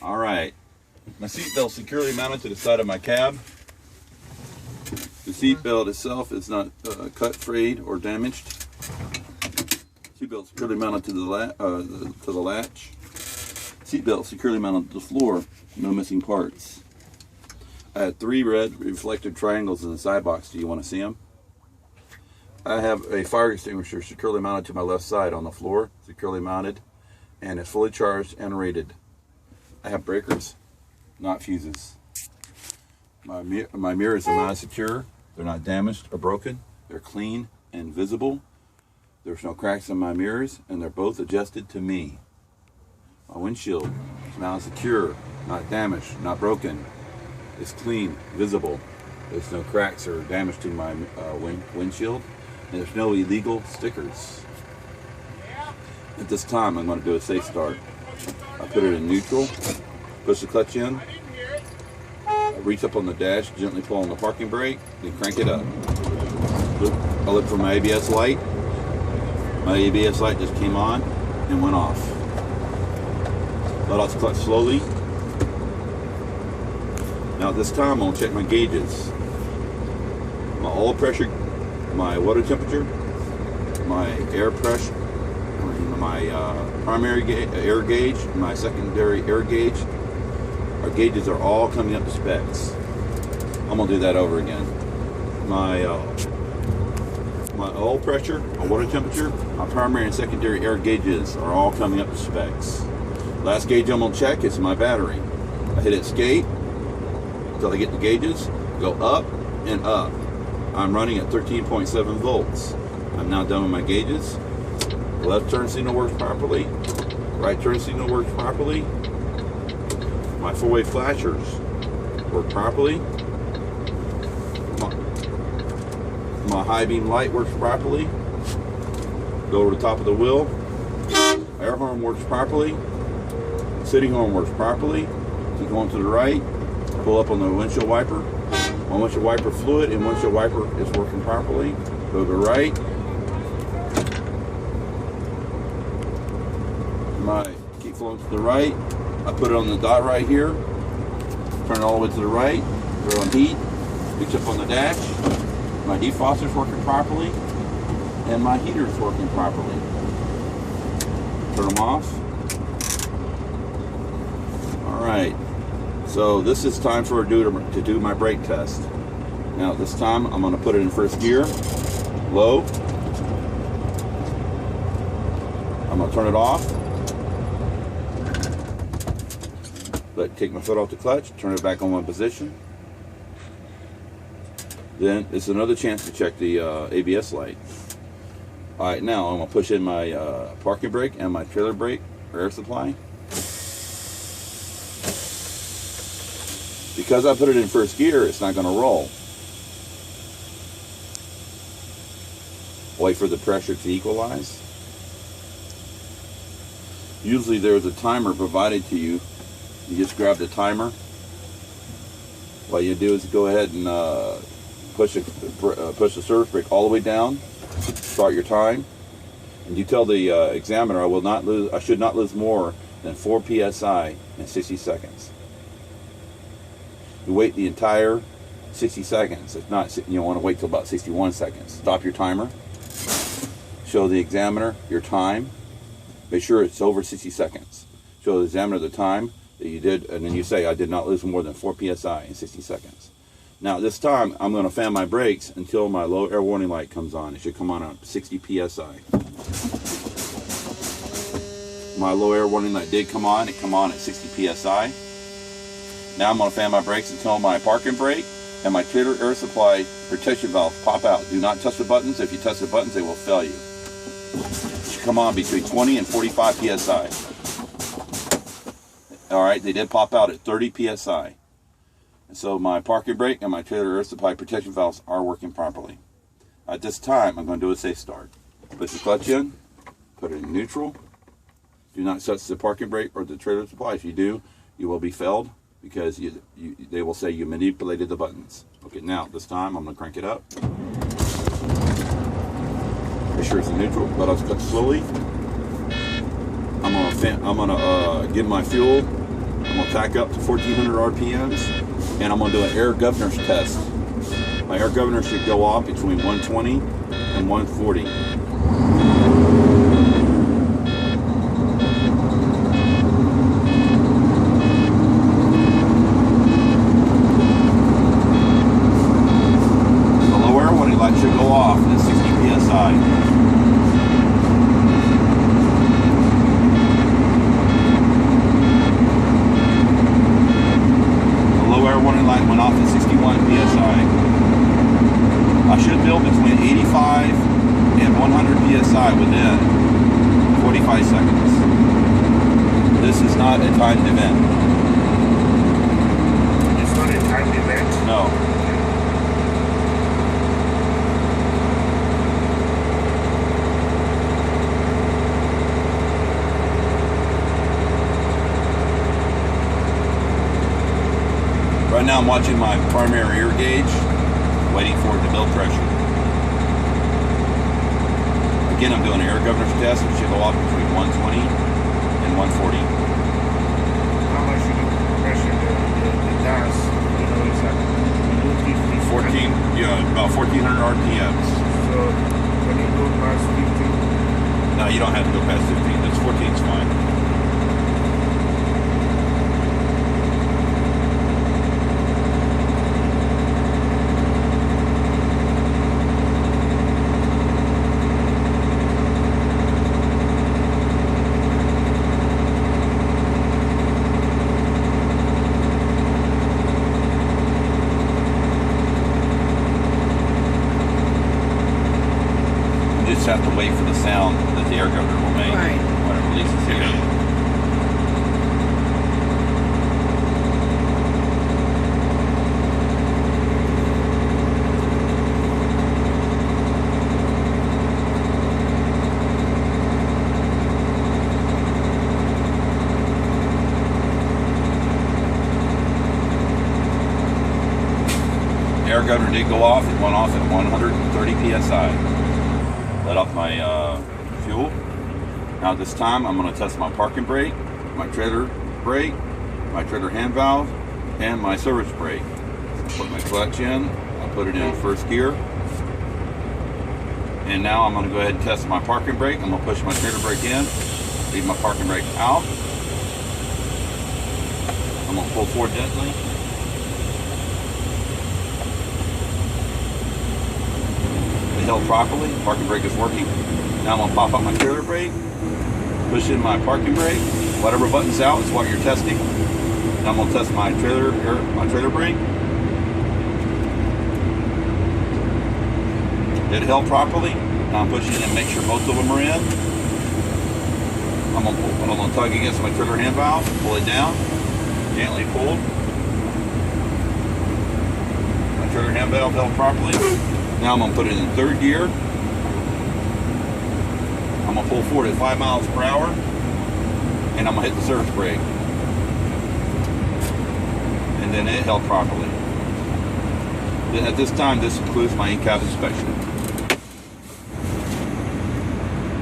All right, my seat belt securely mounted to the side of my cab. The seat belt itself is not cut, frayed, or damaged. Seat belt securely mounted to the latch. Seat belt securely mounted to the floor. No missing parts. I had 3 red reflective triangles in the side box. Do you want to see them? I have a fire extinguisher securely mounted to my left side on the floor, securely mounted, and it's fully charged and rated. I have breakers, not fuses. My mirrors are not secure. They're not damaged or broken. They're clean and visible. There's no cracks in my mirrors, and they're both adjusted to me. My windshield is now secure, not damaged, not broken. It's clean, visible. There's no cracks or damage to my windshield, and there's no illegal stickers. At this time, I'm going to do a safe start. I put it in neutral, push the clutch in, I reach up on the dash, gently pull on the parking brake, then crank it up. I look for my ABS light. My ABS light just came on and went off. Let off the clutch slowly. Now at this time, I'm going to check my gauges. My oil pressure, my water temperature, my air pressure, my primary air gauge, my secondary air gauge. Our gauges are all coming up to specs. I'm going to do that over again. My oil pressure, my water temperature, my primary and secondary air gauges are all coming up to specs. Last gauge I'm going to check is my battery. I hit escape until I get the gauges, go up and up. I'm running at 13.7 volts. I'm now done with my gauges. Left turn signal works properly. Right turn signal works properly. My 4-way flashers work properly. My high beam light works properly. Go over the top of the wheel. Air horn works properly. City horn works properly. Keep going to the right. Pull up on the windshield wiper. My windshield wiper fluid and windshield wiper is working properly. Go to the right. Keep flowing to the right. I put it on the dot right here. Turn it all the way to the right. We're on heat. Reach up on the dash. My defroster's working properly. And my heater's working properly. Turn them off. Alright. So this is time to do my brake test. Now this time I'm going to put it in first gear. Low. I'm going to turn it off. Take my foot off the clutch, turn it back on one position. Then it's another chance to check the ABS light. Alright, now I'm going to push in my parking brake and my trailer brake or air supply. Because I put it in first gear, it's not going to roll. Wait for the pressure to equalize. Usually there's a timer provided to you. You just grab the timer. What you do is go ahead and push the service brake all the way down. Start your time, and you tell the examiner, I should not lose more than 4 psi in 60 seconds. You wait the entire 60 seconds. If not, you want to wait till about 61 seconds. Stop your timer. Show the examiner your time. Make sure it's over 60 seconds. Show the examiner the time that you did, and then you say, I did not lose more than 4 psi in 60 seconds. Now this time I'm going to fan my brakes until my low air warning light comes on. It should come on at 60 psi. My low air warning light did come on. It came on at 60 psi. Now I'm going to fan my brakes until my parking brake and my trailer air supply protection valve pop out. Do not touch the buttons. If you touch the buttons, they will fail you. It should come on between 20 and 45 psi. Alright, they did pop out at 30 psi. And so my parking brake and my trailer air supply protection valves are working properly. At this time, I'm going to do a safe start. Push the clutch in, put it in neutral. Do not touch the parking brake or the trailer supply. If you do, you will be failed because they will say you manipulated the buttons. Okay, now this time I'm going to crank it up. Make sure it's in neutral. Let us cut slowly. I'm gonna give my fuel I'm gonna tack up to 1400 RPMs, and I'm gonna do an air governors test. My air governor should go off between 120 and 140. The low air warning light should go off at 60 psi. Warning light went off at 61 psi. I should build between 85 and 100 psi within 45 seconds. This is not a timed event. It's not a timed event? No. Right now I'm watching my primary air gauge, waiting for it to build pressure. Again, I'm doing an air governor's test, which should go off between 120 and 140. How much should you pressure the gas? You know, exactly. 14, yeah, about 1400 RPMs. So when you go past 15? No, you don't have to go past 15. This 14 is fine. Just have to wait for the sound that the air governor will make when it releases here. Air governor did go off. It went off at 130 psi. Let off my fuel. Now this time I'm going to test my parking brake, my trailer brake, my trailer hand valve, and my service brake. Put my clutch in. I'll put it in first gear. And now I'm going to go ahead and test my parking brake. I'm going to push my trailer brake in, leave my parking brake out. I'm going to pull forward gently. Held properly, parking brake is working. Now I'm gonna pop up my trailer brake, push in my parking brake. Whatever button's out is what you're testing. Now I'm gonna test my trailer brake. It held properly. Now I'm pushing in, make sure both of them are in. I'm gonna tug against my trailer hand valve, pull it down, gently pulled. My trailer hand valve held properly. Now I'm going to put it in third gear. I'm going to pull forward at 5 miles per hour. And I'm going to hit the service brake. And then it held properly. Then at this time, this concludes my in-cab inspection.